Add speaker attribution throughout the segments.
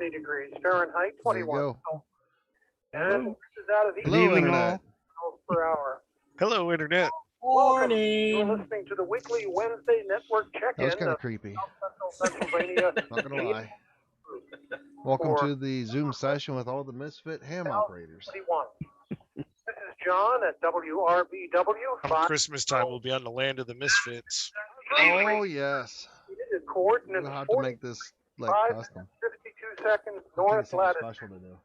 Speaker 1: 70 degrees Fahrenheit, 21.
Speaker 2: There you go.
Speaker 1: And this is out of the
Speaker 2: Hello, Internet.
Speaker 1: miles per hour.
Speaker 3: Hello, Internet.
Speaker 1: Welcome. You're listening to the weekly Wednesday network check-in.
Speaker 2: That was kind of creepy.
Speaker 1: South Central Pennsylvania.
Speaker 2: Not gonna lie. Welcome to the Zoom session with all the Misfit ham operators.
Speaker 1: 21. This is John at WRBW.
Speaker 3: Come Christmas time, we'll be on the land of the Misfits.
Speaker 2: Oh yes.
Speaker 1: Coordinates
Speaker 2: We'll have to make this like custom.
Speaker 1: 52 seconds north latitude.
Speaker 2: Special to do.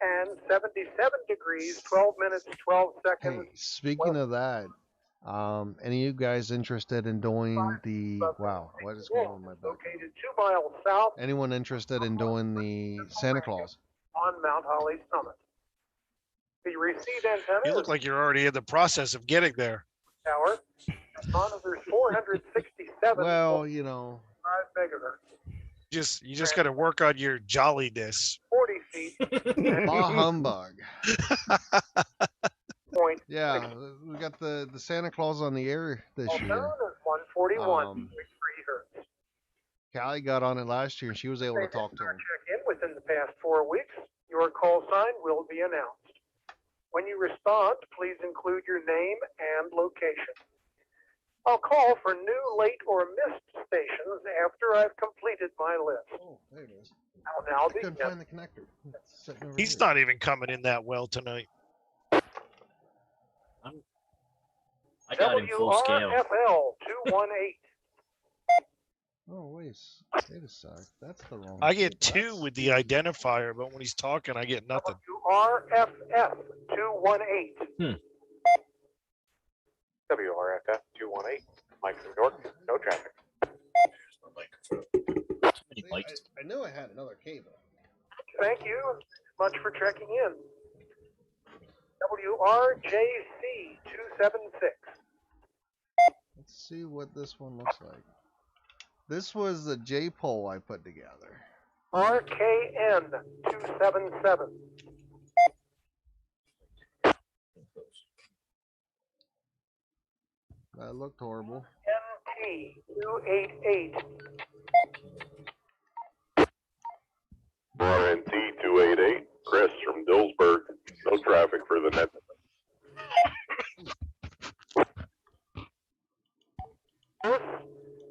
Speaker 1: And 77 degrees, 12 minutes, 12 seconds.
Speaker 2: Hey, speaking of that, any of you guys interested in doing the wow? What is going on in my back?
Speaker 1: Located 2 miles south.
Speaker 2: Anyone interested in doing the Santa Claus
Speaker 1: on Mount Holly Summit? The receive antenna.
Speaker 3: You look like you're already in the process of getting there.
Speaker 1: Tower monitors 467.
Speaker 2: Well, you know,
Speaker 1: 5 megahertz.
Speaker 3: You just got to work on your jolliness.
Speaker 1: 40 feet.
Speaker 2: bah humbug.
Speaker 1: Point.
Speaker 2: Yeah, we got the Santa Claus on the air this year.
Speaker 1: 141.3 hertz.
Speaker 2: Callie got on it last year, and she was able to talk to him.
Speaker 1: Check in within the past 4 weeks. Your call sign will be announced. When you respond, please include your name and location. I'll call for new, late, or missed stations after I've completed my list.
Speaker 2: Oh, there it is.
Speaker 1: I'll now
Speaker 2: I couldn't find the connector. It's sitting over
Speaker 3: He's
Speaker 2: here.
Speaker 3: not even coming in that well tonight.
Speaker 4: I got him full scale.
Speaker 1: WRFL 218.
Speaker 2: Oh, wait a sec. That's the wrong.
Speaker 3: I get 2 with the identifier, but when he's talking, I get nothing.
Speaker 1: WRFF 218.
Speaker 5: WRFF 218. Mike from York. No traffic.
Speaker 2: I knew I had another cable.
Speaker 1: Thank you much for checking in. WRJC 276.
Speaker 2: Let's see what this one looks like. This was the J-pole I put together.
Speaker 1: RKN 277.
Speaker 2: That looked horrible.
Speaker 1: MT 288.
Speaker 5: RNT 288. Chris from Dillsburg. No traffic for the net.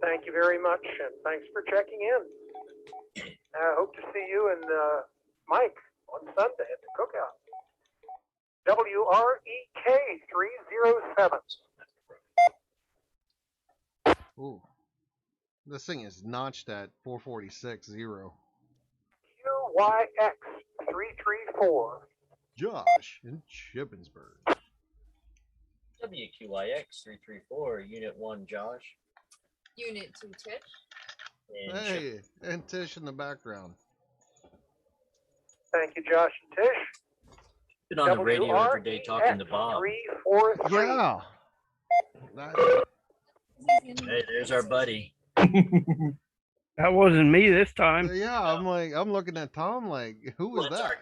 Speaker 1: Thank you very much, and thanks for checking in. I hope to see you and Mike on Sunday at the cookout. WREK 307.
Speaker 2: Ooh. This thing is notched at 446.0.
Speaker 1: QYX 334.
Speaker 2: Josh in Shippensburg.
Speaker 4: WQIX 334, Unit 1, Josh.
Speaker 6: Unit 2, Tish.
Speaker 4: And
Speaker 2: Hey, and Tish in the background.
Speaker 1: Thank you, Josh and Tish.
Speaker 4: been on the radio every day talking to Bob.
Speaker 1: 343.
Speaker 2: Yeah.
Speaker 4: Hey, there's our buddy.
Speaker 7: That wasn't me this time.
Speaker 2: Yeah, I'm looking at Tom like, who was that?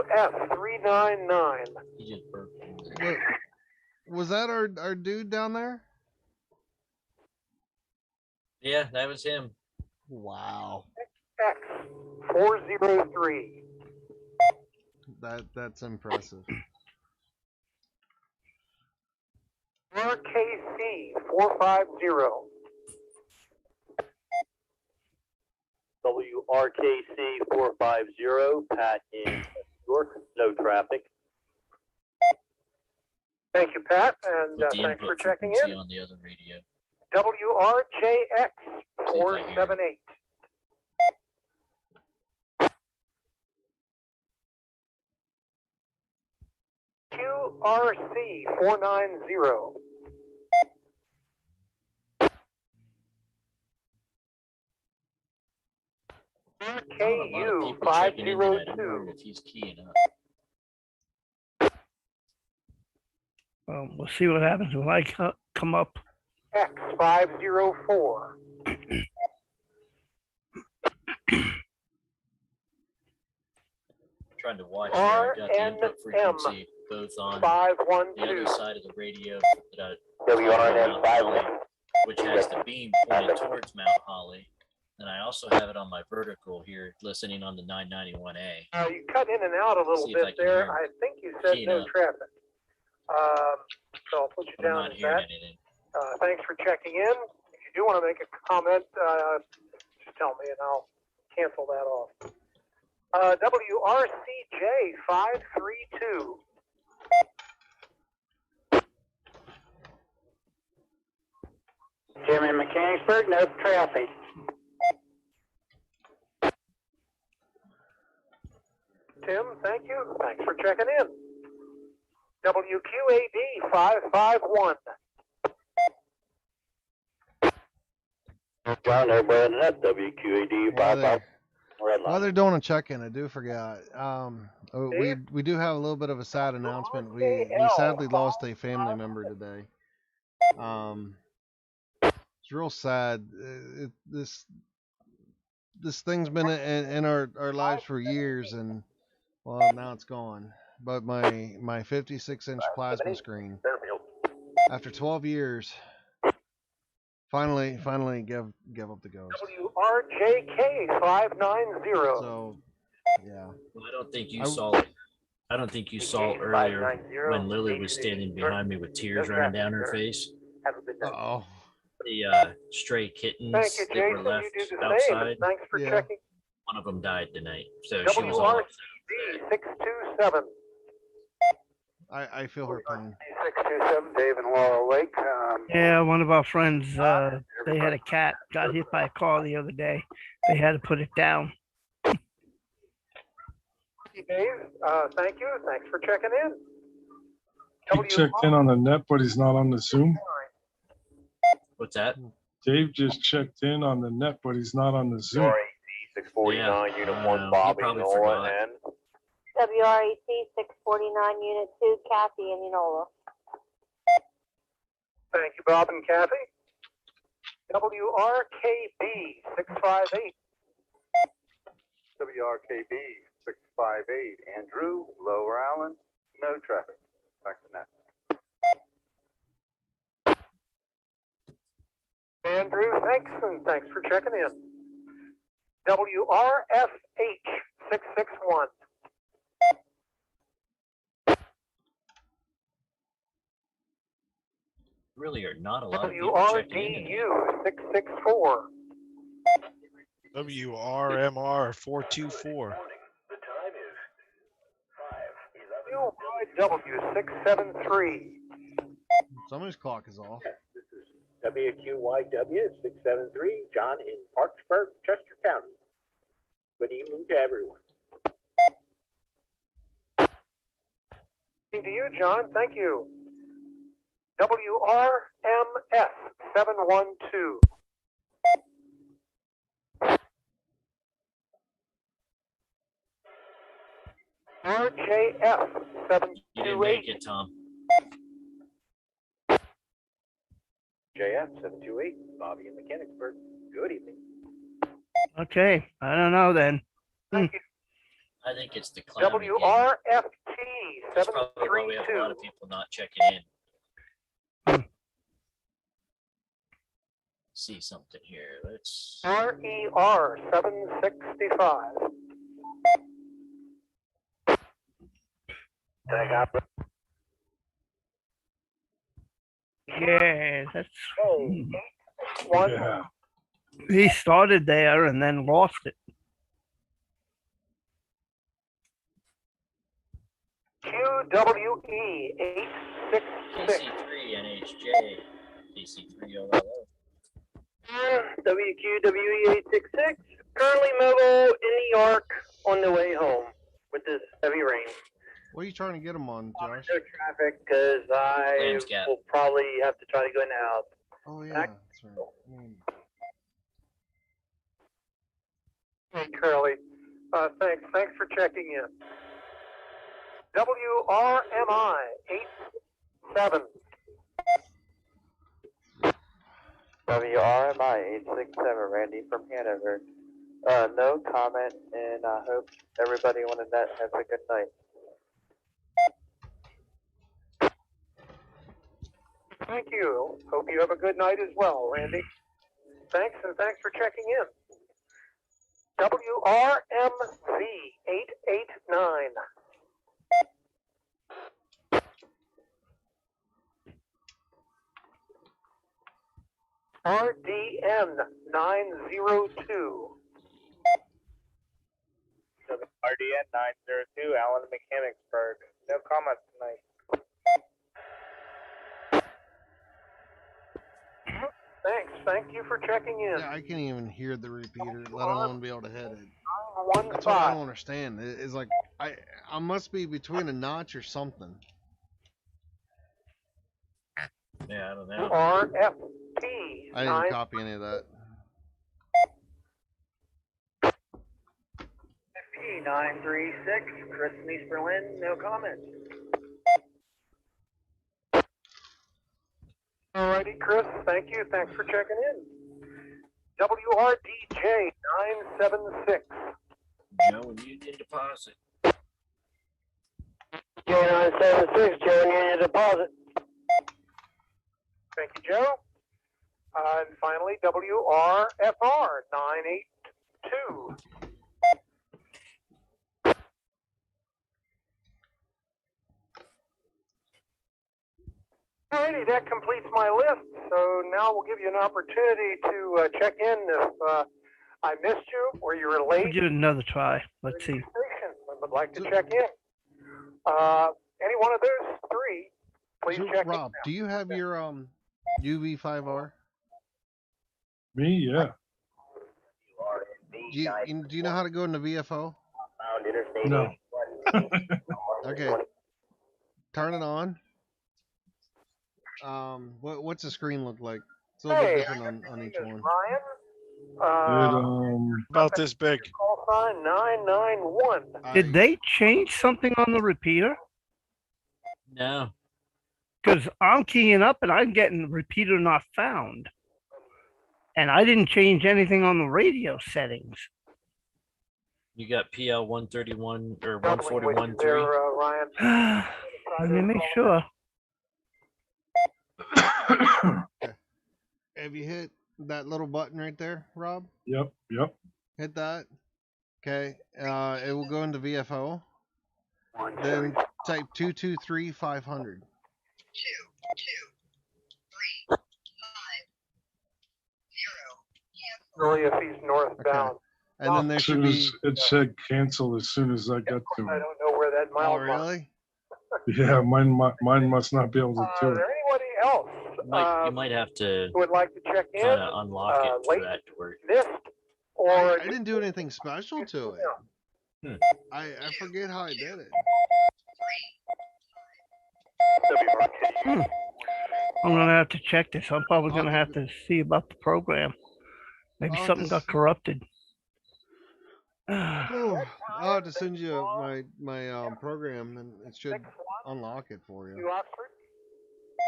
Speaker 1: QF 399.
Speaker 4: He just burped.
Speaker 2: What, was that our dude down there?
Speaker 4: Yeah, that was him.
Speaker 2: Wow.
Speaker 1: X 403.
Speaker 2: That's impressive.
Speaker 1: RKC 450.
Speaker 8: WRKC 450, Pat in York, no traffic.
Speaker 1: Thank you, Pat, and
Speaker 4: With the
Speaker 1: thanks for
Speaker 4: input
Speaker 1: checking
Speaker 4: frequency
Speaker 1: in.
Speaker 4: on the other radio.
Speaker 1: WRJX 478. QRC 490. RKU 502.
Speaker 4: If he's keying up.
Speaker 7: Well, we'll see what happens when I come up.
Speaker 1: X 504.
Speaker 4: Trying to watch there. I got the input frequency both on the other
Speaker 1: 512.
Speaker 4: side of the radio,
Speaker 8: WRNM 512.
Speaker 4: which has the beam pointed towards Mount Holly, And I also have it on my vertical here, listening on the 991A.
Speaker 1: You cut in and out a little
Speaker 4: See if I
Speaker 1: bit
Speaker 4: can
Speaker 1: there.
Speaker 4: hear
Speaker 1: I think you said
Speaker 4: keying
Speaker 1: no
Speaker 4: up.
Speaker 1: traffic. So I'll put you
Speaker 4: But I'm
Speaker 1: down
Speaker 4: not
Speaker 1: as
Speaker 4: hearing
Speaker 1: that.
Speaker 4: anything.
Speaker 1: Thanks for checking in. If you do want to make a comment, just tell me and I'll cancel that off. WRCJ 532.
Speaker 8: Jim in Mechanicsburg, no traffic.
Speaker 1: Tim, thank you. Thanks for checking in. WQAD 551.
Speaker 8: John, everybody on that WQAD
Speaker 2: While
Speaker 8: 55 red
Speaker 2: While
Speaker 8: line.
Speaker 2: they're doing a check-in, I do forget. We do have a little bit of a sad announcement. We sadly lost a family member today. It's real sad. This thing's been in our lives for years, and well, now it's gone. But my 56-inch plasma screen, after 12 years, finally gave up the ghost.
Speaker 1: WRJK 590.
Speaker 2: So, yeah.
Speaker 4: Well, I don't think you saw it. I don't think you saw earlier when Lily was standing behind me with tears running down her face.
Speaker 2: Uh-oh.
Speaker 4: The stray kittens
Speaker 1: Thank you,
Speaker 4: that were
Speaker 1: Jason.
Speaker 4: left
Speaker 1: You do the
Speaker 4: outside,
Speaker 1: same. Thanks for
Speaker 2: Yeah.
Speaker 1: checking.
Speaker 4: one of them died tonight. So she was all upset.
Speaker 1: WRCD 627.
Speaker 2: I feel her pain.
Speaker 8: 627, Dave and Laurel Lake.
Speaker 7: Yeah, one of our friends, they had a cat, got hit by a car the other day. They had to put it down.
Speaker 1: Hey, Dave, thank you. Thanks for checking in.
Speaker 9: He checked in on the net, but he's not on the Zoom.
Speaker 4: What's that?
Speaker 9: Dave just checked in on the net, but he's not on the Zoom.
Speaker 5: WRAC 649,
Speaker 4: Yeah,
Speaker 5: Unit
Speaker 4: he
Speaker 5: 1, Bobby,
Speaker 4: probably
Speaker 5: Nola,
Speaker 4: forgot.
Speaker 5: and
Speaker 10: WRAC 649, Unit 2, Kathy and Enola.
Speaker 1: Thank you, Bob and Kathy. WRKB 658.
Speaker 8: WRKB 658, Andrew, Lower Island, no traffic. Back to net.
Speaker 1: Andrew, thanks, and thanks for checking in. WRFH 661.
Speaker 4: Really are not a lot of people checking in today.
Speaker 1: WRDU 664.
Speaker 3: WRMR 424.
Speaker 1: WYW 673.
Speaker 2: Somebody's clock is off.
Speaker 8: WQYW 673, John in Parksburg, Chester County. Good evening to everyone.
Speaker 1: To you, John. Thank you. WRMS 712. RJF
Speaker 4: You didn't make
Speaker 1: 728.
Speaker 4: it, Tom.
Speaker 8: JF 728, Bobby in Mechanicsburg. Good evening.
Speaker 7: Okay, I don't know then.
Speaker 1: Thank you.
Speaker 4: I think it's the clown again.
Speaker 1: WRFT
Speaker 4: That's probably why we have a lot
Speaker 1: 732.
Speaker 4: of people not checking in. See something here. Let's.
Speaker 1: RER 765.
Speaker 7: Yeah, that's.
Speaker 1: One.
Speaker 9: Yeah.
Speaker 7: He started there and then lost it.
Speaker 1: QWE 866.
Speaker 4: DC3 NHJ. DC3 OLO.
Speaker 8: WQWE 866, currently mobile in New York on the way home with this heavy rain.
Speaker 2: What are you trying to get them on, Josh?
Speaker 8: No traffic because I
Speaker 4: Lamb's Gap.
Speaker 8: will probably have to try to go in the house.
Speaker 2: Oh, yeah. That's right.
Speaker 1: Hey, Curly. Thanks for checking in. WRMI 87.
Speaker 8: WRMI 867, Randy from Hanover. No comment, and I hope everybody on the net has a good night.
Speaker 1: Thank you. Hope you have a good night as well, Randy. Thanks, and thanks for checking in. WRMZ 889. RDN 902.
Speaker 8: RDN 902, Allen Mechanicsburg. No comments tonight.
Speaker 1: Thanks. Thank you for checking in.
Speaker 2: Yeah, I can't even hear the repeater, let alone be able to hit it.
Speaker 1: 915.
Speaker 2: That's what I don't understand. It's like I must be between a notch or something.
Speaker 4: Yeah, I don't know.
Speaker 1: RFT.
Speaker 2: I didn't copy any of that.
Speaker 1: 936, Chris in East Berlin, no comment. Alrighty, Chris, thank you. Thanks for checking in. WRDJ 976.
Speaker 4: Joe and Union Deposit.
Speaker 10: J976, Joe Union Deposit.
Speaker 1: Thank you, Joe. And finally, WRFR 982. Alrighty, that completes my list. So now we'll give you an opportunity to check in if I missed you or you were late.
Speaker 7: We'll give it another try. Let's see.
Speaker 1: I would like to check in. Any one of those three, please
Speaker 2: So,
Speaker 1: check
Speaker 2: Rob,
Speaker 1: in.
Speaker 2: do you have your UV5R?
Speaker 9: Me, yeah.
Speaker 2: Do you know how to go into VFO?
Speaker 9: No.
Speaker 2: Okay. Turn it on. What's the screen look like? It's a little bit different on each one.
Speaker 1: Ryan,
Speaker 3: About this big.
Speaker 1: call sign 991.
Speaker 7: Did they change something on the repeater?
Speaker 4: No.
Speaker 7: Because I'm keying up and I'm getting repeater not found. And I didn't change anything on the radio settings.
Speaker 4: You got PL 131 or
Speaker 1: Doubling with you
Speaker 4: 141.3.
Speaker 1: there, Ryan.
Speaker 7: Let me make sure.
Speaker 2: Have you hit that little button right there, Rob?
Speaker 9: Yep.
Speaker 2: Hit that. Okay. It will go into VFO. Then type 223-500.
Speaker 1: Really, if he's northbound.
Speaker 2: And then there
Speaker 9: As
Speaker 2: should
Speaker 9: soon
Speaker 2: be.
Speaker 9: as it said cancel as soon as I got to
Speaker 1: I
Speaker 9: it.
Speaker 1: don't know where that
Speaker 2: Oh,
Speaker 1: mile mark.
Speaker 2: really?
Speaker 9: Yeah, mine must not be able to
Speaker 1: Is
Speaker 9: do it.
Speaker 1: there anybody else
Speaker 4: You might have to
Speaker 1: who would like to check in?
Speaker 4: kind of unlock it for
Speaker 1: late,
Speaker 4: that to work.
Speaker 1: missed, or
Speaker 2: I didn't do anything special to it.
Speaker 4: Hmm.
Speaker 2: I forget how I did it.
Speaker 7: I'm gonna have to check this. I'm probably gonna have to see about the program. Maybe
Speaker 2: I'll
Speaker 7: something
Speaker 2: just-
Speaker 7: got corrupted.
Speaker 2: I'll have to send you my program, and it should unlock it for you.
Speaker 1: Oxford?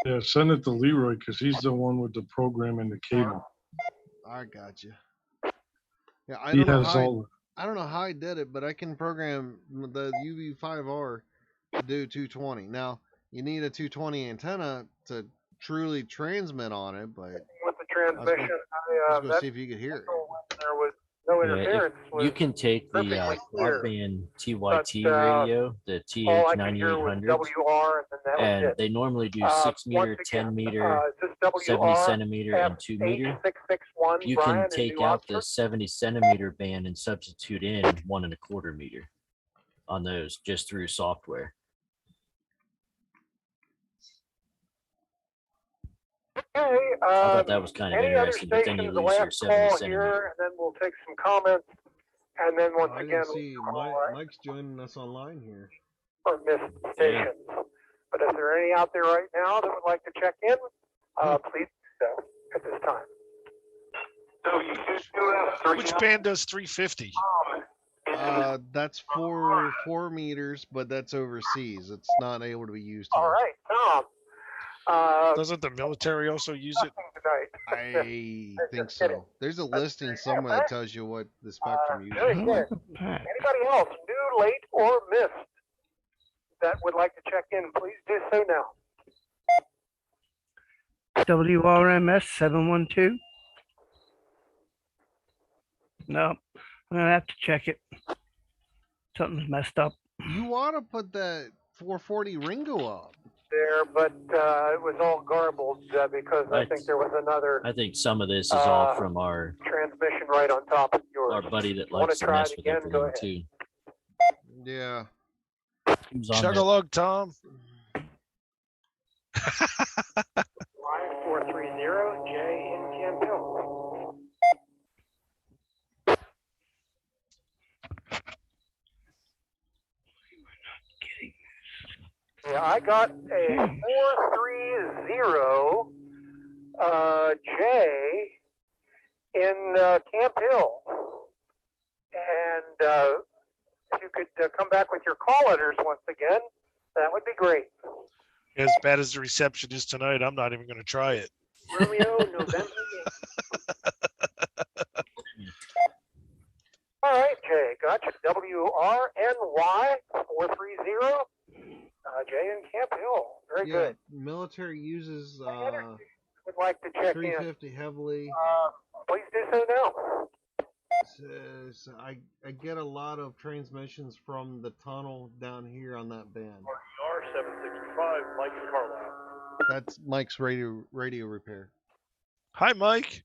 Speaker 9: Yeah, send it to Leroy because he's the one with the program and the cable.
Speaker 2: I got you. Yeah, I
Speaker 9: He
Speaker 2: don't know
Speaker 9: has
Speaker 2: how
Speaker 9: all.
Speaker 2: I don't know how I did it, but I can program the UV5R to do 220. Now, you need a 220 antenna to truly transmit on it, but
Speaker 1: With the transmission,
Speaker 2: I was going to
Speaker 1: that
Speaker 2: see if you could hear it.
Speaker 1: there was no
Speaker 4: Yeah,
Speaker 1: interference.
Speaker 4: you can take the
Speaker 1: perfectly clear.
Speaker 4: broadband TYT
Speaker 1: But,
Speaker 4: radio, the
Speaker 1: all I could hear was
Speaker 4: TH9800s,
Speaker 1: WR, and then that was
Speaker 4: and
Speaker 1: it.
Speaker 4: they normally do 6
Speaker 1: Once
Speaker 4: meter,
Speaker 1: again,
Speaker 4: 10 meter,
Speaker 1: is this
Speaker 4: 70
Speaker 1: WR
Speaker 4: centimeter, and 2 meter.
Speaker 1: F8661
Speaker 4: You
Speaker 1: Brian
Speaker 4: can
Speaker 1: in
Speaker 4: take
Speaker 1: New
Speaker 4: out the
Speaker 1: Oxford?
Speaker 4: 70 centimeter band and substitute in 1 1/4 meter on those just through software.
Speaker 1: Okay,
Speaker 4: I thought that was kind of
Speaker 1: any other
Speaker 4: interesting, but then you
Speaker 1: stations, the
Speaker 4: lose your
Speaker 1: last
Speaker 4: 70
Speaker 1: call
Speaker 4: centimeter.
Speaker 1: here, and then we'll take some comments, and then once
Speaker 2: I
Speaker 1: again,
Speaker 2: didn't see
Speaker 1: we'll
Speaker 2: Mike's joining us online here.
Speaker 1: for missed stations. But if there are any out there right now that would like to check in, please do so at this time.
Speaker 3: Which band does 350?
Speaker 2: That's 4 meters, but that's overseas. It's not able to be used here.
Speaker 1: All right, Tom.
Speaker 3: Doesn't the military also use it?
Speaker 1: Tonight.
Speaker 2: I think so. There's a listing somewhere that tells you what the spectrum
Speaker 1: Very
Speaker 2: uses.
Speaker 1: good. Anybody else, new, late, or missed, that would like to check in, please do so now.
Speaker 7: WRMS 712. No, I'm gonna have to check it. Something's messed up.
Speaker 2: You ought to put that 440 Ringo up.
Speaker 1: There, but it was all garbled because I think there was another
Speaker 4: I think some of this is all from our
Speaker 1: transmission right on top of yours.
Speaker 4: our buddy that
Speaker 1: Want
Speaker 4: likes
Speaker 1: to
Speaker 4: to
Speaker 1: try
Speaker 4: mess
Speaker 1: it
Speaker 4: with
Speaker 1: again? Go
Speaker 4: everything
Speaker 1: ahead.
Speaker 4: too.
Speaker 2: Yeah.
Speaker 4: Who's on
Speaker 3: Chug a
Speaker 4: there?
Speaker 3: lug, Tom.
Speaker 1: Line 430, J in Campbell. Yeah, I got a 430 J in Camp Hill. And if you could come back with your call letters once again, that would be great.
Speaker 3: As bad as the reception is tonight, I'm not even going to try it.
Speaker 1: Romeo, November. All right, Jay, gotcha. WRNY 430. Jay in Camp Hill. Very
Speaker 2: Yeah,
Speaker 1: good.
Speaker 2: military uses
Speaker 1: Would like to check in.
Speaker 2: 350 heavily.
Speaker 1: Please do so now.
Speaker 2: Says I get a lot of transmissions from the tunnel down here on that band.
Speaker 5: RER 765, Mike and Carlisle.
Speaker 2: That's Mike's radio repair.
Speaker 3: Hi, Mike.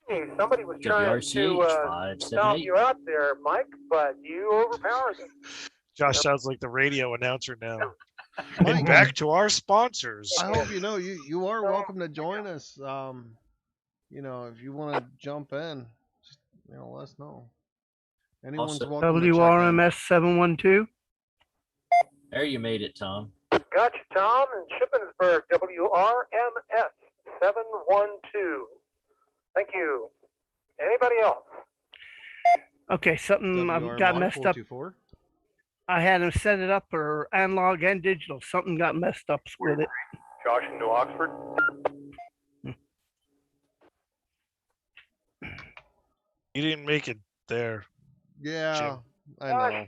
Speaker 1: Hey, somebody was trying
Speaker 4: WRCH
Speaker 1: to stop
Speaker 4: 578.
Speaker 1: you out there, Mike, but you overpowered them.
Speaker 3: Josh sounds like the radio announcer now.
Speaker 2: Mike,
Speaker 3: And back to our sponsors.
Speaker 2: I hope you know you are welcome to join us. You know, if you want to jump in, just, you know, let us know. Anyone's
Speaker 4: Also-
Speaker 2: welcome to check in.
Speaker 7: WRMS 712.
Speaker 4: There, you made it, Tom.
Speaker 1: Gotcha, Tom in Shippensburg, WRMS 712. Thank you. Anybody else?
Speaker 7: Okay, something
Speaker 2: WRMR
Speaker 7: got messed up.
Speaker 2: 424.
Speaker 7: I had him set it up for analog and digital. Something got messed up with it.
Speaker 5: Josh in New Oxford.
Speaker 3: You didn't make it there.
Speaker 2: Yeah, I
Speaker 1: Gosh,
Speaker 2: know.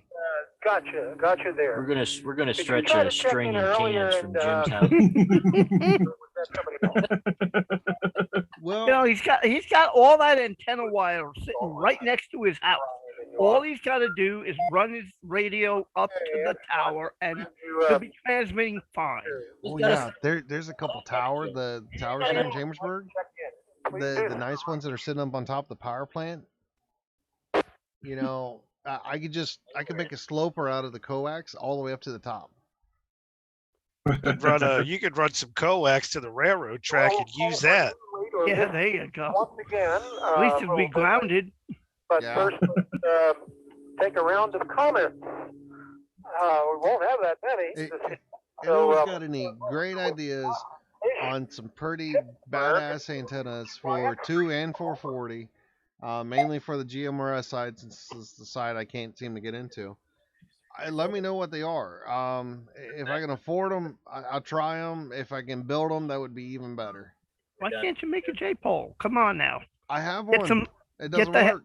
Speaker 1: Gotcha there.
Speaker 4: We're gonna
Speaker 1: Did you
Speaker 4: stretch
Speaker 1: try
Speaker 4: a
Speaker 1: to check
Speaker 4: string
Speaker 1: in
Speaker 4: of
Speaker 1: earlier
Speaker 4: cans from
Speaker 1: and,
Speaker 4: Jim's house.
Speaker 1: Was that somebody else?
Speaker 2: Well,
Speaker 7: You know, he's got all that antenna wire sitting right next to his house. All he's got to do is run his radio up to the tower, and he'll be transmitting fine.
Speaker 2: oh yeah, there's a couple towers. The towers here in Chambersburg, the nice ones that are sitting up on top of the power plant. You know, I could make a sloper out of the coax all the way up to the top.
Speaker 3: You could run some coax to the railroad track and use that.
Speaker 7: Yeah, there you go.
Speaker 1: Once again,
Speaker 7: At least it'll be grounded.
Speaker 1: But
Speaker 2: Yeah.
Speaker 1: first, let's take a round of comments. We won't have that many.
Speaker 2: Anyone's got any great ideas on some pretty badass antennas for 2 and 440, mainly for the GMRS side, since it's the side I can't seem to get into. Let me know what they are. If I can afford them, I'll try them. If I can build them, that would be even better.
Speaker 7: Why can't you make a J-pole? Come on now.
Speaker 2: I have
Speaker 7: Get
Speaker 2: one.
Speaker 7: some.
Speaker 2: It
Speaker 7: get
Speaker 2: doesn't
Speaker 7: the-
Speaker 2: work.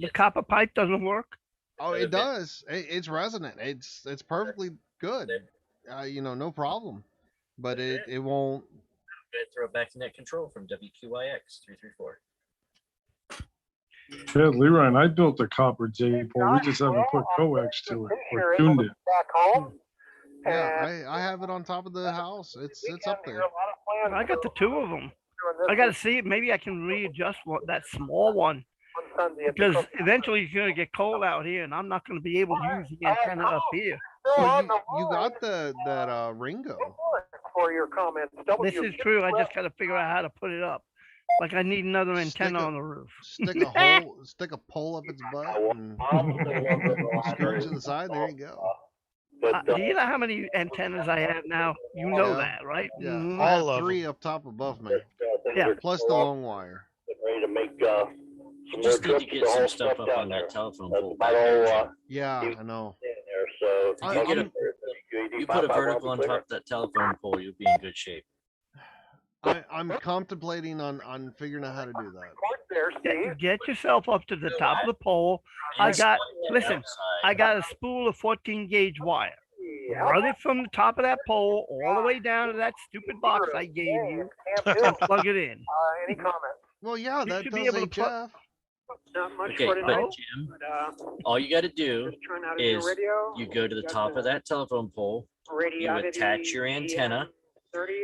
Speaker 7: The copper pipe doesn't work.
Speaker 2: Oh, it does. It's resonant. It's perfectly good. You know, no problem. But it won't.
Speaker 4: I'm gonna throw back to net control from WQIX 334.
Speaker 9: Yeah, Leroy and I built a copper J pole. We just haven't put coax to it or tuned it.
Speaker 1: Back home.
Speaker 2: Yeah, I have it on top of the house. It's up there.
Speaker 7: I got the two of them. I got to see it. Maybe I can readjust that small one, because eventually it's going to get cold out here, and I'm not going to be able to use the antenna up here.
Speaker 2: Well, you got that Ringo.
Speaker 1: For your comments.
Speaker 7: This is true. I just got to figure out how to put it up. Like I need another antenna on the roof.
Speaker 2: Stick a pole up its butt, and screw it to the side. There you go.
Speaker 7: Do you know how many antennas I have now? You know that, right?
Speaker 2: Yeah,
Speaker 7: Mhm.
Speaker 2: I have
Speaker 3: All of
Speaker 2: 3 up top above me.
Speaker 7: Yeah.
Speaker 2: Plus the long wire.
Speaker 5: Ready to make
Speaker 4: You just need to get some stuff up on that telephone pole.
Speaker 2: Yeah, I know.
Speaker 5: So
Speaker 4: If you put a vertical on top of that telephone pole, you'll be in good shape.
Speaker 2: I'm contemplating on figuring out how to do that.
Speaker 7: Get yourself up to the top of the pole. I got a spool of 14 gauge wire. Run it from the top of that pole all the way down to that stupid box I gave you, and plug it in.
Speaker 1: Any comments?
Speaker 2: Well, yeah,
Speaker 7: You
Speaker 2: that
Speaker 7: should
Speaker 2: does
Speaker 7: be able to
Speaker 2: HF.
Speaker 1: Not much
Speaker 4: Okay,
Speaker 1: for
Speaker 4: but
Speaker 1: tonight.
Speaker 4: Jim,
Speaker 1: But,
Speaker 4: all you got to do
Speaker 1: just trying out a new
Speaker 4: is
Speaker 1: radio.
Speaker 4: you go to the
Speaker 1: Got
Speaker 4: top of that telephone pole, you attach your antenna,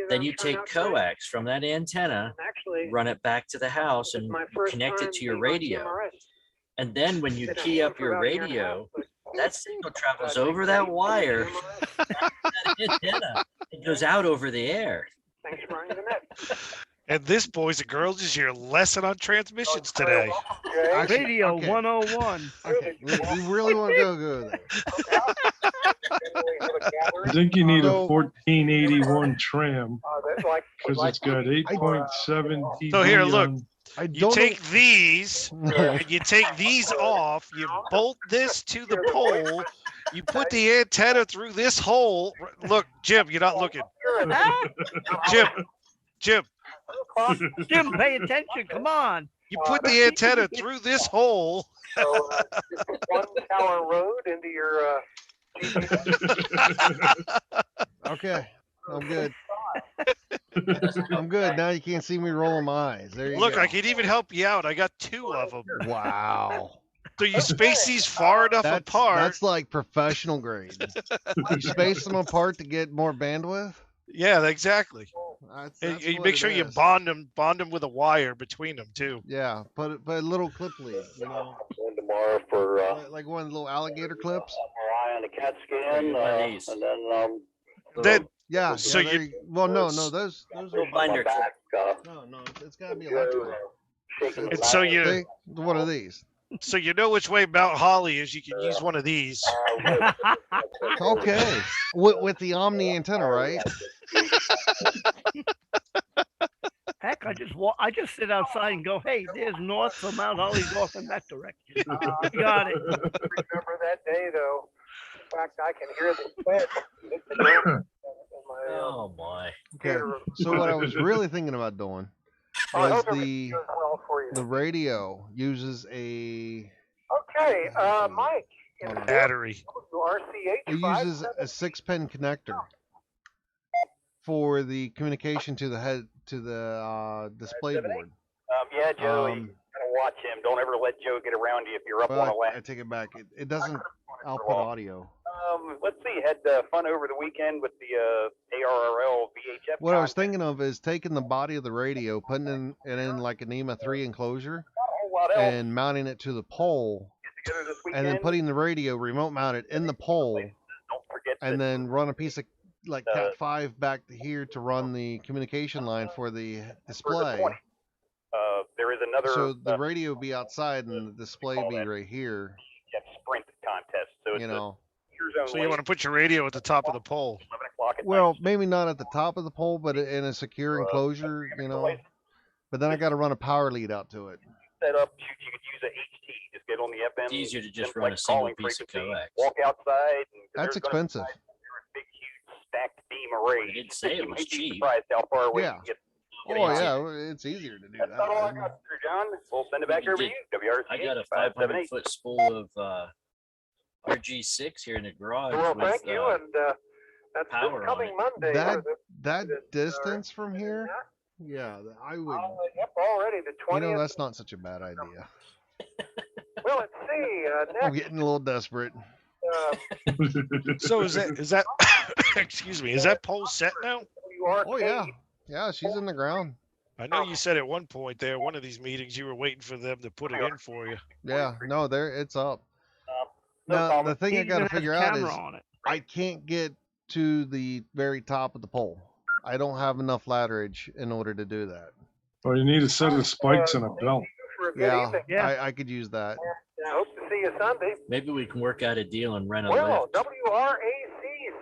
Speaker 4: then you take coax from that antenna,
Speaker 1: Actually,
Speaker 4: run it back to the house,
Speaker 1: this is
Speaker 4: and
Speaker 1: my first
Speaker 4: connect
Speaker 1: time
Speaker 4: it to your
Speaker 1: being on
Speaker 4: radio.
Speaker 1: GMRS.
Speaker 4: And then when you
Speaker 1: Been
Speaker 4: key
Speaker 1: on
Speaker 4: up
Speaker 1: for
Speaker 4: your
Speaker 1: about a year and a half,
Speaker 4: radio,
Speaker 1: but
Speaker 4: that signal travels
Speaker 1: been
Speaker 4: over
Speaker 1: great
Speaker 4: that
Speaker 1: being
Speaker 4: wire,
Speaker 1: on GMRS.
Speaker 4: that antenna. It goes out over the air.
Speaker 1: Thanks for running the net.
Speaker 3: And this, boys and girls, is your lesson on transmissions today.
Speaker 2: Actually,
Speaker 7: Radio
Speaker 2: okay.
Speaker 7: 101.
Speaker 2: Okay, we really want to go there.
Speaker 9: I think you need a
Speaker 2: So-
Speaker 9: 1481 Tram
Speaker 1: That's like,
Speaker 9: because it's got 8.7 dB
Speaker 3: So here, look.
Speaker 9: on.
Speaker 2: I
Speaker 3: You
Speaker 2: don't
Speaker 3: take these,
Speaker 2: know.
Speaker 3: and you take these off, you bolt this to the pole, you put the antenna through this hole. Look, Jim, you're not looking. Jim,
Speaker 7: Jim, pay attention. Come on.
Speaker 3: you put the antenna through this hole.
Speaker 1: so, just 1 Tower Road into your
Speaker 2: Okay, I'm good. I'm good. Now you can't see me rolling my eyes. There you
Speaker 3: Look,
Speaker 2: go.
Speaker 3: I can even help you out. I got 2 of them.
Speaker 2: Wow.
Speaker 3: So you space these far enough apart.
Speaker 2: That's like professional grade. You space them apart to get more bandwidth.
Speaker 3: Yeah, exactly.
Speaker 2: That's
Speaker 3: And you
Speaker 2: what
Speaker 3: make
Speaker 2: it
Speaker 3: sure you
Speaker 2: is.
Speaker 3: bond them with a wire between them too.
Speaker 2: Yeah, put a little clip lead, you know,
Speaker 5: Going tomorrow for,
Speaker 2: like one of the little alligator clips.
Speaker 5: MRI on the CAT scan,
Speaker 4: One of these.
Speaker 5: and then,
Speaker 3: Then
Speaker 2: Yeah.
Speaker 3: So
Speaker 2: yeah,
Speaker 3: you-
Speaker 2: there well, no, those are
Speaker 4: Binder clip.
Speaker 5: back,
Speaker 2: no, it's gotta be electrical.
Speaker 5: shaking
Speaker 3: and so you
Speaker 2: See, one of these.
Speaker 3: so you know which way Mount Holly is. You can use one of these.
Speaker 2: Okay, with the Omni antenna, right?
Speaker 7: Heck, I just sit outside and go, hey, there's north, so Mount Holly's off in that direction. You got it.
Speaker 1: remember that day though. In fact, I can hear the sweat. hit the ground in my,
Speaker 4: Oh my.
Speaker 2: Okay. So what I was really thinking about doing
Speaker 1: I
Speaker 2: was
Speaker 1: hope everything's
Speaker 2: the
Speaker 1: going well for you.
Speaker 2: radio uses a
Speaker 1: Okay, Mike. In
Speaker 2: Hold on.
Speaker 3: Battery.
Speaker 2: it uses a 6-pin connector for the communication to the head to the display board.
Speaker 8: Yeah, Joe, you
Speaker 2: Um,
Speaker 8: gotta watch him. Don't ever let Joe get around you if you're up on a
Speaker 2: but
Speaker 8: lap.
Speaker 2: I take it back. It doesn't output audio.
Speaker 8: Let's see. Had fun over the weekend with the ARRL VHF.
Speaker 2: What I was
Speaker 8: contest.
Speaker 2: thinking of is taking the body of the radio, putting it in like an EMA 3 enclosure,
Speaker 8: Not a whole lot else
Speaker 2: and mounting it to the pole,
Speaker 8: together this
Speaker 2: and then
Speaker 8: weekend.
Speaker 2: putting the radio remote mounted in the pole,
Speaker 8: Don't forget
Speaker 2: and
Speaker 8: that,
Speaker 2: then run a piece of like Cat 5 back to here to run the communication line for the display.
Speaker 8: there is another
Speaker 2: So the radio will be outside and the display be right here.
Speaker 8: VHF sprint contest. So it's
Speaker 2: You know.
Speaker 3: So you want to put your radio at the top of the pole.
Speaker 8: 11 o'clock at
Speaker 2: Well,
Speaker 8: night.
Speaker 2: maybe not at the top of the pole, but in a secure enclosure, you know. But then I got to run a power lead out to it.
Speaker 8: Set up. You could use a HT. Just get on the FM.
Speaker 4: It's easier to just
Speaker 8: simplex
Speaker 4: run a single
Speaker 8: calling
Speaker 4: piece of
Speaker 8: frequency,
Speaker 4: coax.
Speaker 8: Walk outside. And
Speaker 2: That's
Speaker 8: there's gonna be
Speaker 2: expensive.
Speaker 8: a big, huge stacked beam array.
Speaker 4: I didn't say it
Speaker 8: You
Speaker 4: was
Speaker 8: might be
Speaker 4: cheap.
Speaker 8: surprised how far away
Speaker 2: Yeah.
Speaker 8: you can get.
Speaker 2: Oh yeah, it's easier to do
Speaker 8: That's not all I
Speaker 2: that.
Speaker 8: got for John. We'll send it back
Speaker 4: You
Speaker 8: over to
Speaker 4: did-
Speaker 8: you. WRC.
Speaker 4: I got a 500 foot spool of RG6 here in the garage
Speaker 1: Well,
Speaker 4: with
Speaker 1: thank you, and that's
Speaker 4: power
Speaker 1: this
Speaker 4: on
Speaker 1: coming
Speaker 4: it.
Speaker 1: Monday.
Speaker 2: That
Speaker 1: for the,
Speaker 2: that
Speaker 1: this,
Speaker 2: distance from here, yeah, I would.
Speaker 1: yep, already the
Speaker 2: You
Speaker 1: 20th.
Speaker 2: know, that's not such a bad idea.
Speaker 1: Well, let's see.
Speaker 2: I'm
Speaker 1: Next,
Speaker 2: getting a little desperate.
Speaker 3: So is that excuse me, is that pole set now?
Speaker 1: WRK.
Speaker 2: Oh yeah, yeah, she's in the ground.
Speaker 3: I know you said at one point there, one of these meetings, you were waiting for them to put it in for you.
Speaker 2: Yeah, no, it's up.
Speaker 8: No
Speaker 2: Now
Speaker 8: comment.
Speaker 2: the thing I
Speaker 7: He's
Speaker 2: got to
Speaker 7: gonna have
Speaker 2: figure out is
Speaker 7: camera on it.
Speaker 2: I can't get to the very top of the pole. I don't have enough latterage in order to do that.
Speaker 9: Or you need a set of spikes and a belt.
Speaker 1: For a good
Speaker 2: Yeah,
Speaker 1: evening.
Speaker 7: Yeah.
Speaker 2: I could use that.
Speaker 1: I hope to see you Sunday.
Speaker 4: Maybe we can work out a deal and rent a
Speaker 1: Well,
Speaker 4: lift.
Speaker 1: WRAC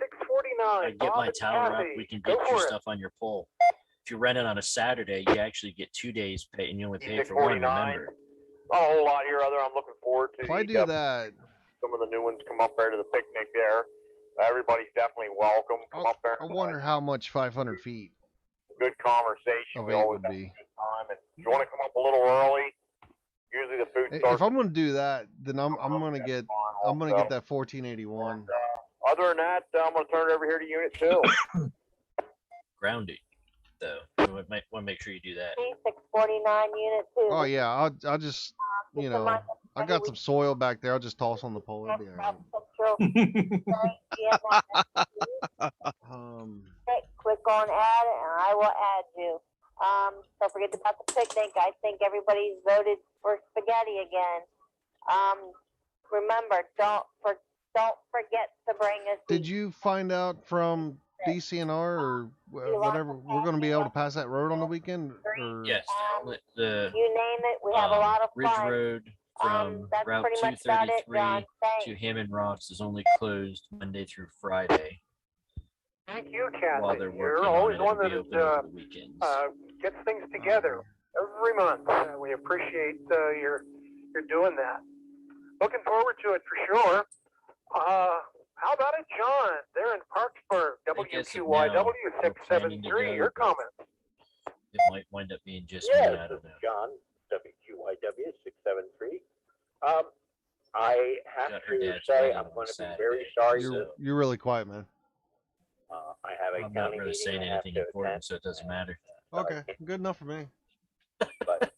Speaker 1: 649.
Speaker 4: I get
Speaker 1: Bob
Speaker 4: my
Speaker 1: and
Speaker 4: tower up.
Speaker 1: Kathy.
Speaker 4: We can
Speaker 1: Go
Speaker 4: get your
Speaker 1: for it.
Speaker 4: stuff on your pole. If you rent it on a Saturday, you actually get 2 days pay, and you only pay for one.
Speaker 8: 649.
Speaker 4: Remember?
Speaker 8: Not a whole lot here other. I'm looking forward to
Speaker 2: If I
Speaker 8: the,
Speaker 2: do that,
Speaker 8: some of the new ones come up there to the picnic there. Everybody's definitely welcome. Come up there.
Speaker 2: I wonder how much 500 feet
Speaker 8: Good conversation.
Speaker 2: of
Speaker 8: We
Speaker 2: eight
Speaker 8: always
Speaker 2: would
Speaker 8: have a
Speaker 2: be.
Speaker 8: good time. And if you want to come up a little early, usually the food starts.
Speaker 2: If I'm gonna do that, then I'm gonna get that 1481.
Speaker 8: Other than that, I'm going to turn it over here to Unit 2.
Speaker 4: Grounding, though. We want to make sure you do that.
Speaker 10: C 649 Unit 2.
Speaker 2: Oh yeah, I'll just you know, I got some soil back there. I'll just toss on the pole. It'll be all right.
Speaker 10: Click on add, and I will add you. Don't forget about the picnic. I think everybody's voted for spaghetti again. Remember, don't forget to bring us.
Speaker 2: Did you find out from DCNR or whatever we're going to be able to pass that road on the weekend? Or?
Speaker 4: Yes, the
Speaker 10: You name it, we have a lot of
Speaker 4: Ridge
Speaker 10: fun.
Speaker 4: Road from
Speaker 10: That's
Speaker 4: Route
Speaker 10: pretty much about it,
Speaker 4: 233
Speaker 10: John. Thanks.
Speaker 4: to Hammond Rocks is only closed Monday through Friday.
Speaker 1: Thank you,
Speaker 4: While
Speaker 1: Kathy.
Speaker 4: they're
Speaker 1: You're
Speaker 4: working
Speaker 1: always
Speaker 4: on it,
Speaker 1: one
Speaker 4: it'll
Speaker 1: that
Speaker 4: be
Speaker 1: is,
Speaker 4: open over the weekends.
Speaker 1: gets things together every month. We appreciate your doing that. Looking forward to it for sure. How about it, John? They're in Parksburg, WQYW 673. Your comments?
Speaker 4: It might wind up being just me. I don't know.
Speaker 11: John, WQYW 673. I have
Speaker 4: Got her
Speaker 11: to
Speaker 4: dad's
Speaker 11: say
Speaker 4: wedding
Speaker 11: I'm
Speaker 4: on
Speaker 11: going to be
Speaker 4: Saturday,
Speaker 11: very sorry.
Speaker 2: You're really quiet, man.
Speaker 11: I have a
Speaker 4: I'm not
Speaker 11: county
Speaker 4: really
Speaker 11: meeting
Speaker 4: saying
Speaker 11: I have
Speaker 4: anything
Speaker 11: to
Speaker 4: important,
Speaker 11: attend,
Speaker 4: so it doesn't matter.
Speaker 2: Okay, good enough for me.
Speaker 11: but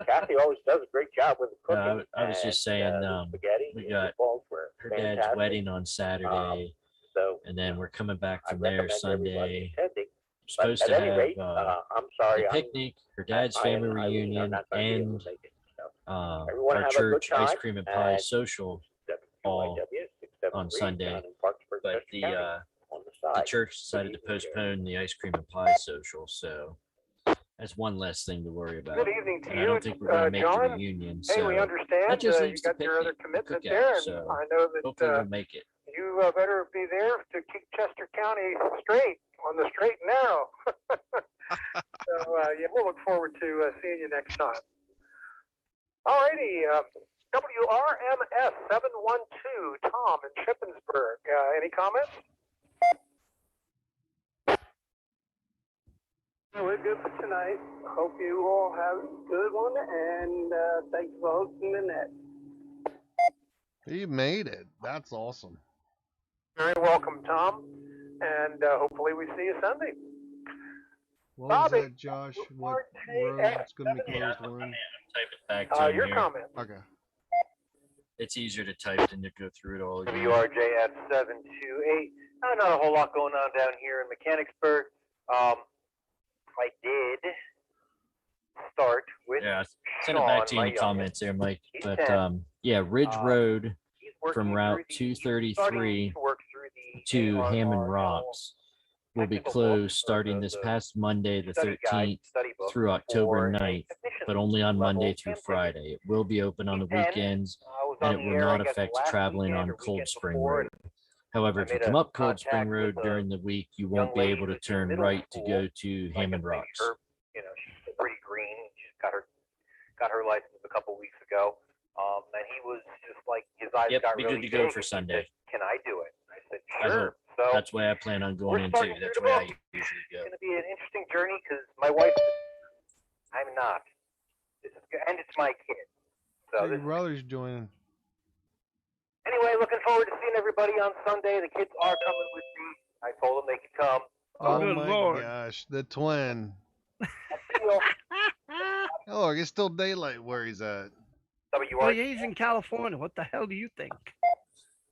Speaker 11: Kathy always does a great job with the
Speaker 4: No,
Speaker 11: cooking.
Speaker 4: I was just saying,
Speaker 11: the spaghetti
Speaker 4: we
Speaker 11: and
Speaker 4: got
Speaker 11: the balls were
Speaker 4: her
Speaker 11: fantastic.
Speaker 4: dad's wedding on Saturday,
Speaker 11: So
Speaker 4: and then we're coming back
Speaker 11: I
Speaker 4: from there
Speaker 11: recommend everybody
Speaker 4: Sunday.
Speaker 11: attending.
Speaker 4: Supposed
Speaker 11: But
Speaker 4: to
Speaker 11: at any
Speaker 4: have
Speaker 11: rate, I'm sorry.
Speaker 4: the picnic, her dad's family reunion, and
Speaker 11: everyone
Speaker 4: our
Speaker 11: have a good
Speaker 4: church ice
Speaker 11: time,
Speaker 4: cream and pie
Speaker 11: and
Speaker 4: social all on Sunday. But the church decided to postpone the ice cream and pie social, so that's one less thing to worry about.
Speaker 1: Good evening to
Speaker 4: And
Speaker 1: you,
Speaker 4: I don't think we're going to make
Speaker 1: John.
Speaker 4: the reunion.
Speaker 1: Hey,
Speaker 4: So
Speaker 1: we understand
Speaker 4: that just
Speaker 1: you
Speaker 4: leaves the
Speaker 1: got your other
Speaker 4: picnic, the
Speaker 1: commitment
Speaker 4: cookout,
Speaker 1: there, and
Speaker 4: so
Speaker 1: I know
Speaker 4: hopefully
Speaker 1: that
Speaker 4: we'll make it.
Speaker 1: you better be there to keep Chester County straight, on the straight and narrow. So yeah, we'll look forward to seeing you next time. All righty, WRMS 712, Tom in Shippensburg. Any comments?
Speaker 12: We're good for tonight. Hope you all have a good one, and thanks for hosting the net.
Speaker 2: He made it. That's awesome.
Speaker 1: Very welcome, Tom, and hopefully we see you Sunday.
Speaker 2: What
Speaker 1: Bobby,
Speaker 2: was that, Josh? What road's going to be closed on?
Speaker 4: Type it back to him
Speaker 1: your
Speaker 4: here.
Speaker 1: comment.
Speaker 2: Okay.
Speaker 4: It's easier to type than to go through it all again.
Speaker 13: WRJF 728. Not a whole lot going on down here in Mechanicsburg. I did start with
Speaker 4: Send it back to you in the comments there, Mike. But yeah, Ridge Road from Route 233 to Hammond Rocks will be closed starting this past Monday the 13th through October 9th, but only on Monday through Friday. It will be open on the weekends, and it will not affect traveling on Cold Spring Road. However, if you come up Cold Spring Road during the week, you won't be able to turn right to go to Hammond Rocks.
Speaker 13: You know, she's pretty green. She got her license a couple weeks ago. And he was just like, his eyes got
Speaker 4: be
Speaker 13: really
Speaker 4: good to go
Speaker 13: big,
Speaker 4: for
Speaker 13: and he
Speaker 4: Sunday.
Speaker 13: said, "Can I do it?" I said,
Speaker 4: I
Speaker 13: "Sure."
Speaker 4: hope.
Speaker 13: So
Speaker 4: That's why I plan on going in too. That's where I usually go.
Speaker 13: It's going to be an interesting journey because my wife, I'm not. And it's my kid. So
Speaker 2: Your brother's joining.
Speaker 13: anyway, looking forward to seeing everybody on Sunday. The kids are coming with me. I told them they could come.
Speaker 2: Oh
Speaker 7: good
Speaker 2: my
Speaker 7: Lord.
Speaker 2: gosh, the twin. Oh, it's still daylight where he's at.
Speaker 7: Well, he's in California. What the hell do you think?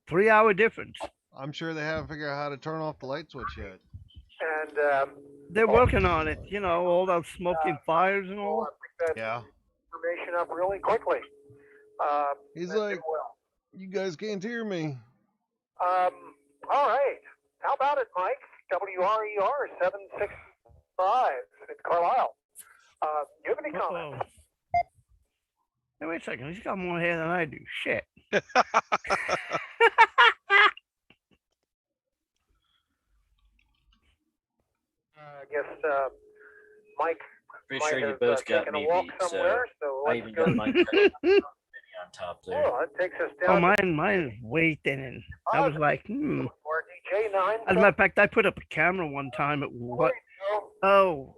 Speaker 7: 3-hour difference.
Speaker 2: I'm sure they haven't figured out how to turn off the light switch yet.
Speaker 1: And
Speaker 7: They're working on it. You know, all those smoking fires and all.
Speaker 2: Yeah.
Speaker 1: information up really quickly.
Speaker 2: He's like, you guys can't hear me.
Speaker 1: All right. How about it, Mike? WRER 765 in Carlisle. You have any comments?
Speaker 7: Hey, wait a second. He's got more hair than I do. Shit.
Speaker 1: I guess Mike
Speaker 4: Pretty
Speaker 1: might
Speaker 4: sure you
Speaker 1: have
Speaker 4: both got
Speaker 1: taken a
Speaker 4: me
Speaker 1: walk
Speaker 4: beat,
Speaker 1: somewhere,
Speaker 4: so
Speaker 1: so
Speaker 4: I
Speaker 1: let's
Speaker 4: even
Speaker 1: go.
Speaker 4: got my on top there.
Speaker 1: Oh, that takes us
Speaker 7: Oh,
Speaker 1: down
Speaker 7: mine is way thin. I was like,
Speaker 1: to RDJ 9.
Speaker 7: As a matter of fact, I put up a camera one time at what? Oh,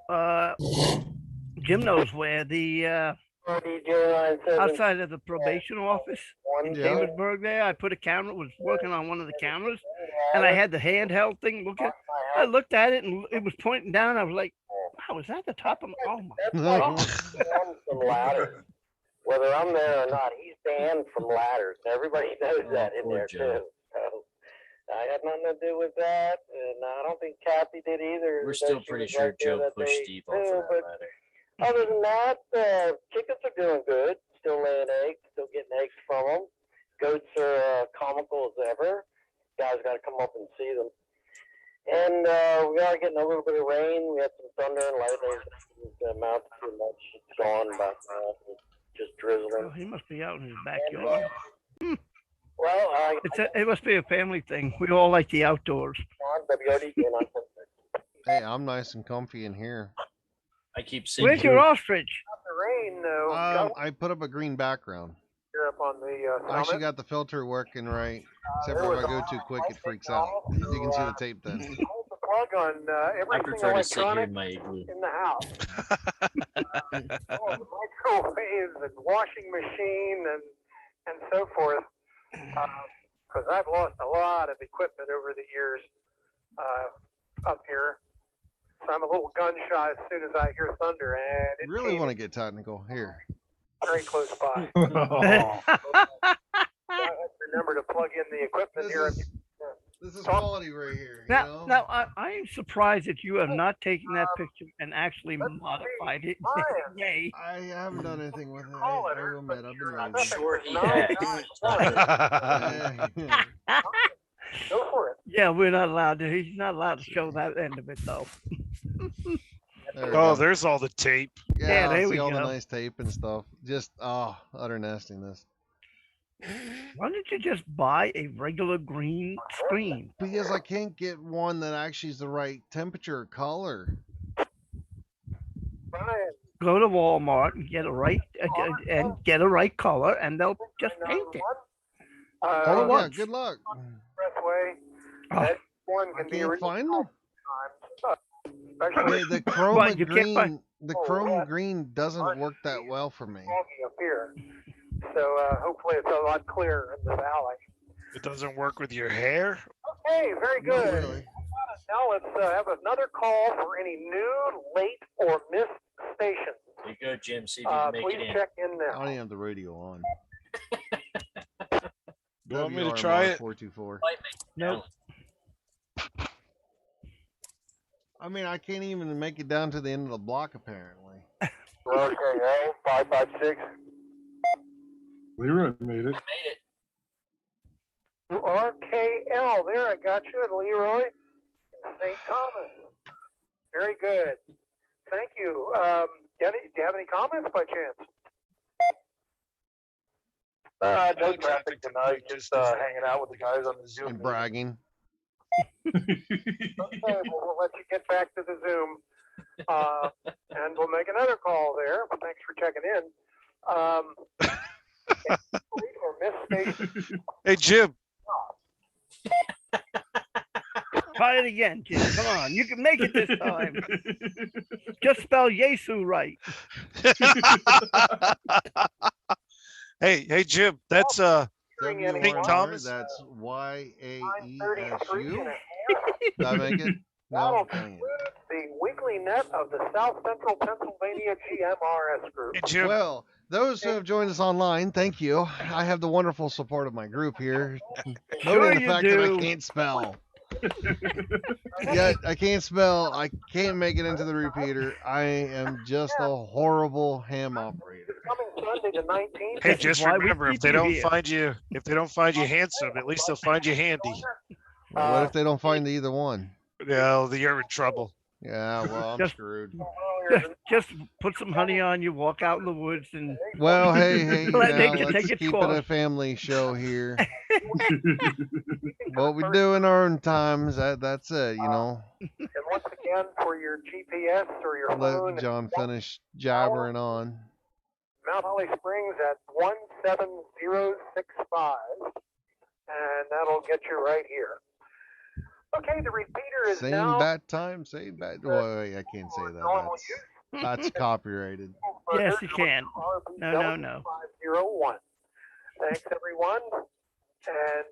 Speaker 7: Jim knows where the outside of the probation office in Chambersburg there. I put a camera, was working on one of the cameras, and I had the handheld thing. I looked at it and it was pointing down. I was like, wow, is that the top of my, oh my God.
Speaker 11: whether I'm there or not, he's banned from ladders. Everybody knows that in there too. So I had nothing to do with that, and I don't think Kathy did either.
Speaker 4: We're still pretty sure Joe pushed Steve off of that ladder.
Speaker 11: Other than that, chickens are doing good. Still laying eggs. Still getting eggs from them. Goats are comical as ever. Guys got to come up and see them. And we are getting a little bit of rain. We had some thunder and lightning. The amount too much. It's gone about now. It's just drizzling.
Speaker 7: Oh, he must be out in his backyard.
Speaker 11: Well,
Speaker 7: It must be a family thing. We all like the outdoors.
Speaker 2: Hey, I'm nice and comfy in here.
Speaker 4: I keep seeing.
Speaker 7: Where's your ostrich?
Speaker 1: The rain, though.
Speaker 2: I put up a green background.
Speaker 1: You're up on the
Speaker 2: I actually got the filter working right, except for if I go too quick, it freaks out. You can see the tape then.
Speaker 1: Hold the plug on
Speaker 4: I
Speaker 1: everything
Speaker 4: prefer to sit here
Speaker 1: electronic
Speaker 4: in my igloo.
Speaker 1: in the house. Microwaves and washing machine and so forth. Because I've lost a lot of equipment over the years up here. So I'm a little gun shy as soon as I hear thunder, and it
Speaker 2: Really want to get technical here.
Speaker 1: very close by. Remember to plug in the equipment here.
Speaker 2: This is quality right here.
Speaker 7: Now, I am surprised that you have not taken that picture and actually modified it. Yay.
Speaker 2: I haven't done anything with it. I will admit, I've been lazy.
Speaker 4: Sure he
Speaker 1: Go for it.
Speaker 7: Yeah, we're not allowed to. He's not allowed to show that end of it, though.
Speaker 3: There's all the tape.
Speaker 7: Yeah, there
Speaker 2: see
Speaker 7: we
Speaker 2: all
Speaker 7: go.
Speaker 2: the nice tape and stuff. Just utter nastiness.
Speaker 7: Why don't you just buy a regular green screen?
Speaker 2: Because I can't get one that actually is the right temperature or color.
Speaker 7: Go to Walmart and get a right color, and they'll just paint it. All at once.
Speaker 2: Good luck.
Speaker 1: Expressway. That one
Speaker 2: I
Speaker 1: can be
Speaker 2: can't find them.
Speaker 1: Especially
Speaker 2: The chrome
Speaker 7: What, you can't find-
Speaker 2: green doesn't work that well for me.
Speaker 1: foggy up here. So hopefully it's a lot clearer in the valley.
Speaker 3: It doesn't work with your hair.
Speaker 1: Okay, very good.
Speaker 2: Not really.
Speaker 1: Now let's have another call for any new, late, or missed stations.
Speaker 4: There you go, Jim. See if you can make
Speaker 1: Please
Speaker 4: it in.
Speaker 1: check in
Speaker 2: I
Speaker 1: now.
Speaker 2: don't even have the radio on.
Speaker 3: You want me to try it?
Speaker 2: 424.
Speaker 7: Nope.
Speaker 2: I mean, I can't even make it down to the end of the block, apparently.
Speaker 11: Okay, 556.
Speaker 9: Leroy made it.
Speaker 1: RKL, there, I got you, and Leroy, St. Thomas. Very good. Thank you. Do you have any comments by chance?
Speaker 11: No traffic tonight. Just hanging out with the guys on the Zoom.
Speaker 2: And bragging.
Speaker 1: Okay, we'll let you get back to the Zoom, and we'll make another call there. But thanks for checking in. Or missed station.
Speaker 3: Hey, Jim.
Speaker 7: Try it again, Jim. Come on, you can make it this time. Just spell Yaesu right.
Speaker 3: Hey, Jim. That's St. Thomas.
Speaker 2: That's YAESU.
Speaker 1: Did
Speaker 2: I make it? No. Dang it.
Speaker 1: the weekly net of the South Central Pennsylvania GMRS group.
Speaker 3: Hey, Jim.
Speaker 2: Well, those who have joined us online, thank you. I have the wonderful support of my group here. Noting the fact that I can't spell. Yet I can't spell. I can't make it into the repeater. I am just a horrible ham operator.
Speaker 1: Coming Sunday the 19th.
Speaker 3: Hey, just remember, if they don't find you handsome, at least they'll find you handy.
Speaker 2: Well, what if they don't find either one?
Speaker 3: Well, you're in trouble.
Speaker 2: Yeah, well, I'm screwed.
Speaker 7: Just put some honey on you, walk out in the woods, and
Speaker 2: Well, hey,
Speaker 7: Let
Speaker 2: now
Speaker 7: nature
Speaker 2: let's
Speaker 7: take its
Speaker 2: keep
Speaker 7: course.
Speaker 2: it a family show here. What we do in our own times, that's it, you know.
Speaker 1: And once again, for your GPS or your phone,
Speaker 2: Let John finish jabbering on.
Speaker 1: Mount Holly Springs at 17065, and that'll get you right here. Okay, the repeater is
Speaker 2: Same
Speaker 1: now.
Speaker 2: bat time, same bat. Well, wait, I can't say that. That's copyrighted.
Speaker 7: yes, you can. No.
Speaker 1: 501. Thanks, everyone, and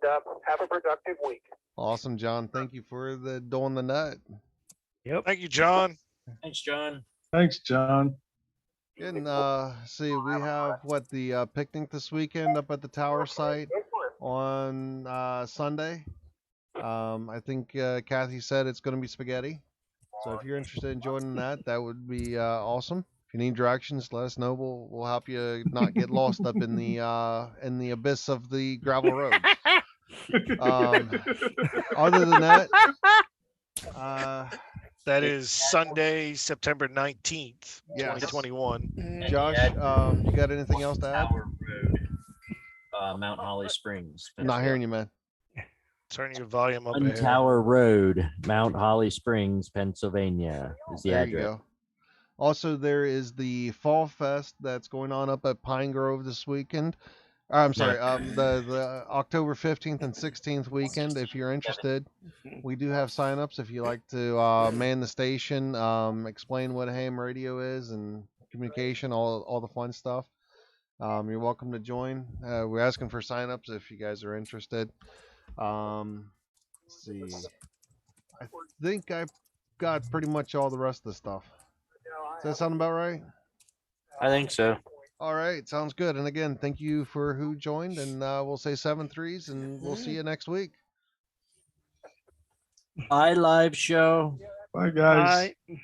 Speaker 1: have a productive week.
Speaker 2: Awesome, John. Thank you for doing the nut.
Speaker 7: Yep.
Speaker 3: Thank you, John.
Speaker 4: Thanks, John.
Speaker 9: Thanks, John.
Speaker 2: And see, we have what the picnic this weekend up at the tower site on Sunday. I think Kathy said it's going to be spaghetti. So if you're interested in joining that, that would be awesome. If you need directions, let us know. We'll help you not get lost up in the abyss of the gravel road. Other than that,
Speaker 3: that is Sunday, September 19th,
Speaker 2: yes.
Speaker 3: 2021.
Speaker 2: Josh, you got anything else to add?
Speaker 4: Mount Holly Springs.
Speaker 2: Not hearing you, man.
Speaker 3: Turn your volume up.
Speaker 4: Tower Road, Mount Holly Springs, Pennsylvania is the
Speaker 2: There
Speaker 4: address.
Speaker 2: You go. Also, there is the Fall Fest that's going on up at Pine Grove this weekend. I'm sorry, the October 15th and 16th weekend. If you're interested, we do have signups. If you like to man the station, explain what ham radio is and communication, all the fun stuff. You're welcome to join. We're asking for signups if you guys are interested. Let's see. I think I've got pretty much all the rest of the stuff. Does that sound about right?
Speaker 14: I think so.
Speaker 2: All right, sounds good. And again, thank you for who joined, and we'll say 7-3s, and we'll see you next week.
Speaker 4: Bye, live show.
Speaker 9: Bye, guys.
Speaker 7: Bye.